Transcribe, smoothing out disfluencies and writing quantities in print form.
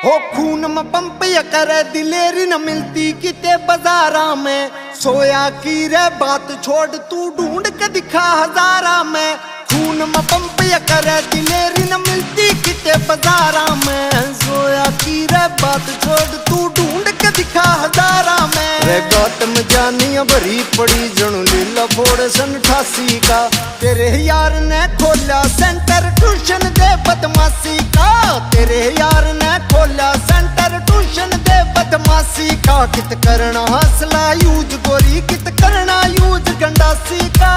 हो खून में पंप या करे दिलेरी न मिलती किते बाजारा में। सोया की रे बात छोड़ तू ढूंढ के दिखा हजारा में। खून में पंप या करे दिलेरी न मिलती किते बाजारा में। सोया की रे बात छोड़ तू ढूंढ के दिखा हजारा में। रे गौतम जानिया भरी पड़ी जणू लीला फोड़ सन 88 का। तेरे यार ने खोला सेंटर ट्यूशन दे बदमाशी का। तेरे यार ने खोला सेंटर ट्यूशन दे बदमाशी का। कित करना हौसला यूज गोरी कित करना यूज गंडासी का।